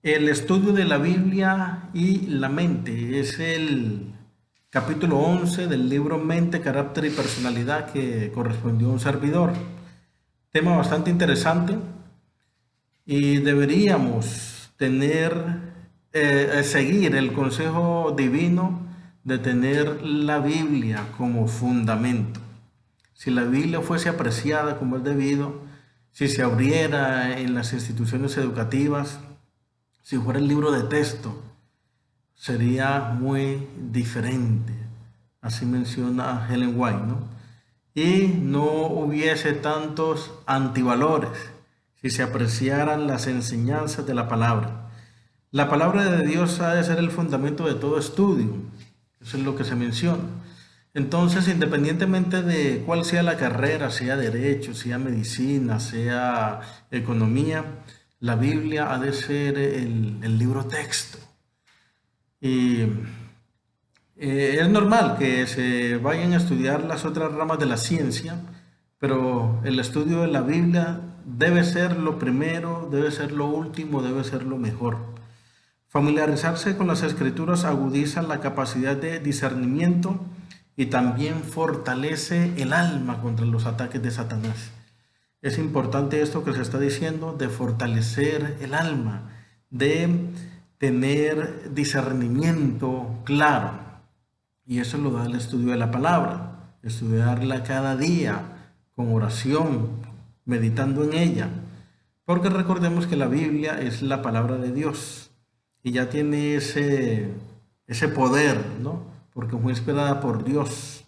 El estudio de la Biblia y la mente es el capítulo 11 del libro Mente, Carácter y Personalidad que correspondió a un servidor. Tema bastante interesante y deberíamos seguir el consejo divino de tener la Biblia como fundamento. Si la Biblia fuese apreciada como es debido, si se abriera en las instituciones educativas, si fuera el libro de texto, sería muy diferente. Así menciona Helen White, ¿no? Y no hubiese tantos antivalores si se apreciaran las enseñanzas de la palabra. La palabra de Dios ha de ser el fundamento de todo estudio. Eso es lo que se menciona. Entonces, independientemente de cuál sea la carrera, sea derecho, sea medicina, sea economía, la Biblia ha de ser el libro texto. Y es normal que se vayan a estudiar las otras ramas de la ciencia, pero el estudio de la Biblia debe ser lo primero, debe ser lo último, debe ser lo mejor. Familiarizarse con las escrituras agudiza la capacidad de discernimiento y también fortalece el alma contra los ataques de Satanás. Es importante esto que se está diciendo, de fortalecer el alma, de tener discernimiento claro. Y eso lo da el estudio de la palabra, estudiarla cada día con oración, meditando en ella. Porque recordemos que la Biblia es la palabra de Dios y ya tiene ese poder, ¿no? Porque fue inspirada por Dios.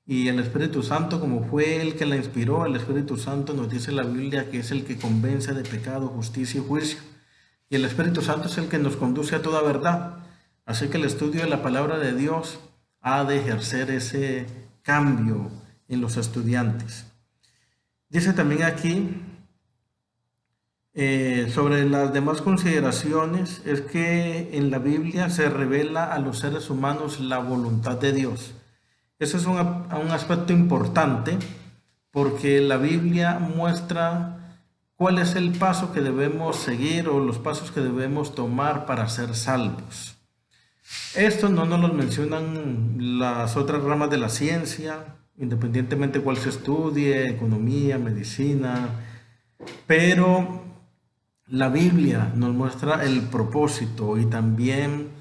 Y el Espíritu Santo, como fue el que la inspiró, el Espíritu Santo nos dice en la Biblia que es el que convence de pecado, justicia y juicio. Y el Espíritu Santo es el que nos conduce a toda verdad. Así que el estudio de la palabra de Dios ha de ejercer ese cambio en los estudiantes. Dice también aquí sobre las demás consideraciones, es que en la Biblia se revela a los seres humanos la voluntad de Dios. Ese es un aspecto importante porque la Biblia muestra cuál es el paso que debemos seguir o los pasos que debemos tomar para ser salvos. Esto no nos lo mencionan las otras ramas de la ciencia, independientemente cuál se estudie, economía, medicina, pero la Biblia nos muestra el propósito y también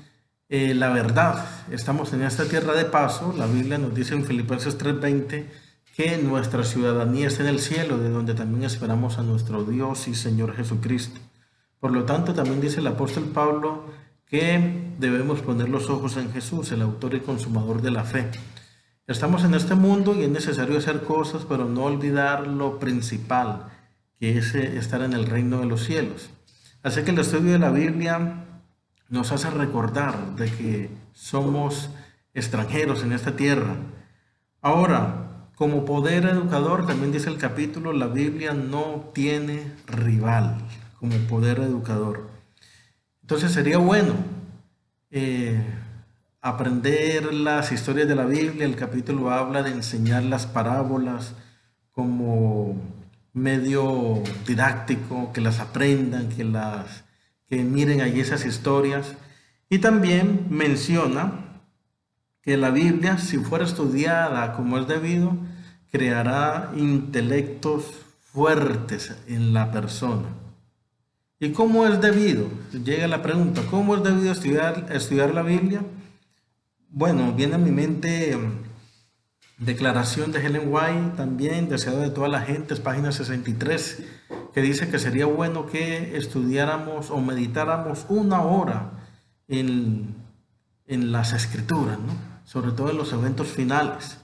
la verdad. Estamos en esta tierra de paso. La Biblia nos dice en Filipenses 3:20 que nuestra ciudadanía está en el cielo, de donde también esperamos a nuestro Dios y Señor Jesucristo. Por lo tanto, también dice el apóstol Pablo que debemos poner los ojos en Jesús, el autor y consumador de la fe. Estamos en este mundo y es necesario hacer cosas, pero no olvidar lo principal, que es estar en el reino de los cielos. Así que el estudio de la Biblia nos hace recordar de que somos extranjeros en esta tierra. Ahora, como poder educador, también dice el capítulo, la Biblia no tiene rival como poder educador. Entonces sería bueno eh, aprender las historias de la Biblia. El capítulo habla de enseñar las parábolas como medio didáctico, que las aprendan, que miren allí esas historias. Y también menciona que la Biblia, si fuera estudiada como es debido, creará intelectos fuertes en la persona. ¿Y cómo es debido? Llega la pregunta, ¿cómo es debido estudiar la Biblia? Bueno, viene a mi mente declaración de Helen White, también deseado de toda la gente, es página 63, que dice que sería bueno que estudiáramos o meditáramos una hora en, en las escrituras, ¿no? Sobre todo en los eventos finales.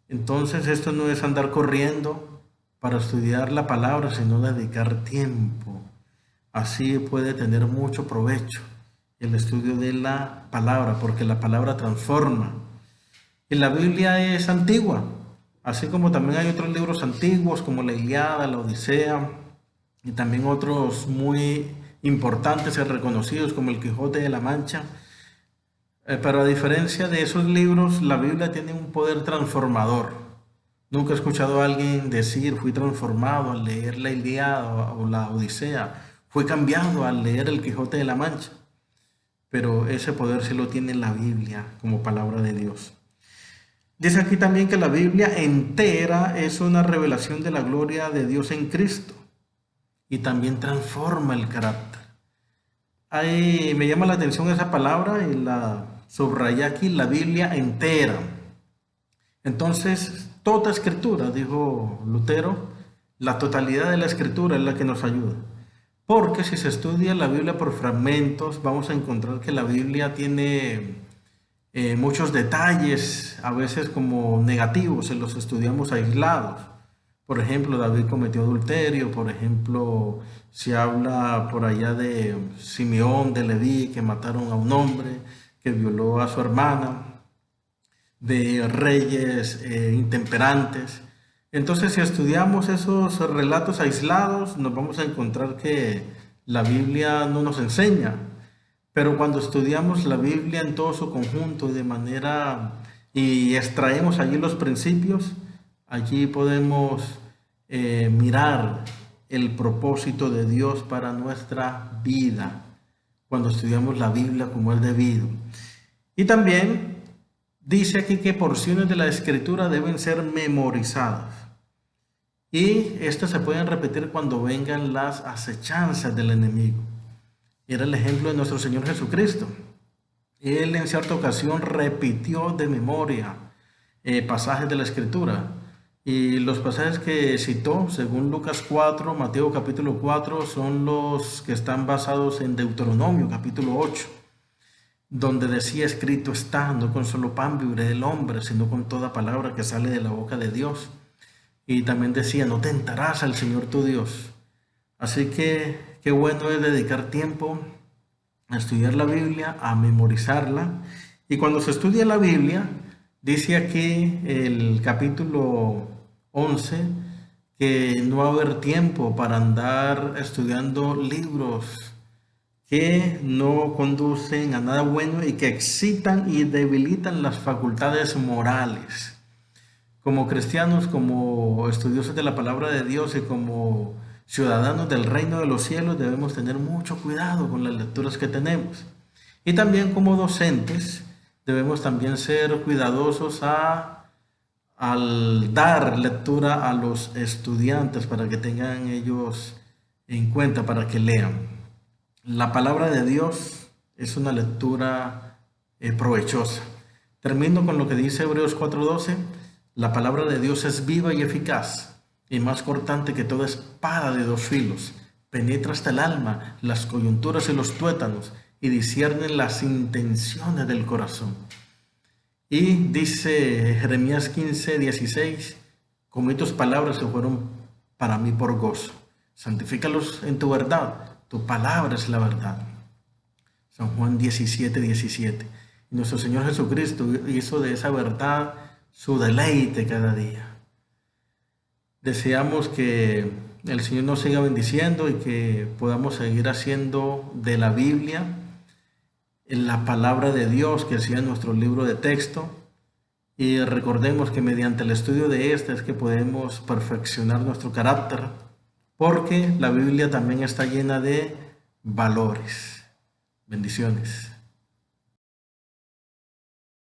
Entonces esto no es andar corriendo para estudiar la palabra, sino dedicar tiempo. Así puede tener mucho provecho el estudio de la palabra, porque la palabra transforma. Y la Biblia es antigua, así como también hay otros libros antiguos como la Ilíada, la Odisea, y también otros muy importantes y reconocidos como el Quijote de la Mancha. Pero a diferencia de esos libros, la Biblia tiene un poder transformador. Nunca he escuchado a alguien decir, fui transformado al leer la Ilíada o la Odisea. fue cambiado al leer el Quijote de la Mancha, pero ese poder sí lo tiene la Biblia como palabra de Dios. Dice aquí también que la Biblia entera es una revelación de la gloria de Dios en Cristo y también transforma el carácter. Ahí me llama la atención esa palabra y la subrayé aquí, la Biblia entera. Entonces, toda escritura, dijo Lutero, la totalidad de la escritura es la que nos ayuda. Porque si se estudia la Biblia por fragmentos, vamos a encontrar que la Biblia tiene muchos detalles, a veces como negativos, se los estudiamos aislados. Por ejemplo, David cometió adulterio, por ejemplo, se habla por allá de Simeón, de Leví, que mataron a un hombre, que violó a su hermana, de reyes intemperantes. Entonces, si estudiamos esos relatos aislados, nos vamos a encontrar que la Biblia no nos enseña. Pero cuando estudiamos la Biblia en todo su conjunto y extraemos allí los principios, allí podemos mirar el propósito de Dios para nuestra vida, cuando estudiamos la Biblia como es debido. Y también dice aquí que porciones de la Escritura deben ser memorizadas. Y estas se pueden repetir cuando vengan las acechanzas del enemigo. Era el ejemplo de nuestro Señor Jesucristo. Él en cierta ocasión repitió de memoria pasajes de la Escritura. Y los pasajes que citó, según Lucas 4, Mateo capítulo 4, son los que están basados en Deuteronomio capítulo 8, donde decía: escrito está, no con solo pan vivirá el hombre, sino con toda palabra que sale de la boca de Dios. Y también decía: no tentarás al Señor tu Dios. Así que qué bueno es dedicar tiempo a estudiar la Biblia, a memorizarla. Y cuando se estudia la Biblia, dice aquí el capítulo 11 que no va a haber tiempo para andar estudiando libros que no conducen a nada bueno y que excitan y debilitan las facultades morales. Como cristianos, como estudiosos de la palabra de Dios y como ciudadanos del reino de los cielos, debemos tener mucho cuidado con las lecturas que tenemos. Y también como docentes debemos también ser cuidadosos al dar lectura a los estudiantes para que tengan ellos en cuenta, para que lean. La palabra de Dios es una lectura provechosa. Termino con lo que dice Hebreos 4:12. La palabra de Dios es viva y eficaz y más cortante que toda espada de dos filos. Penetra hasta el alma, las coyunturas y los tuétanos, y discierne las intenciones del corazón. Y dice Jeremías 15:16, como tus palabras se fueron para mí por gozo. Santifícalos en tu verdad, tu palabra es la verdad. San Juan 17:17. Y nuestro Señor Jesucristo hizo de esa verdad su deleite cada día. Deseamos que el Señor nos siga bendiciendo y que podamos seguir haciendo de la Biblia en la palabra de Dios, que sea nuestro libro de texto. Y recordemos que mediante el estudio de este es que podemos perfeccionar nuestro carácter, porque la Biblia también está llena de valores. Bendiciones.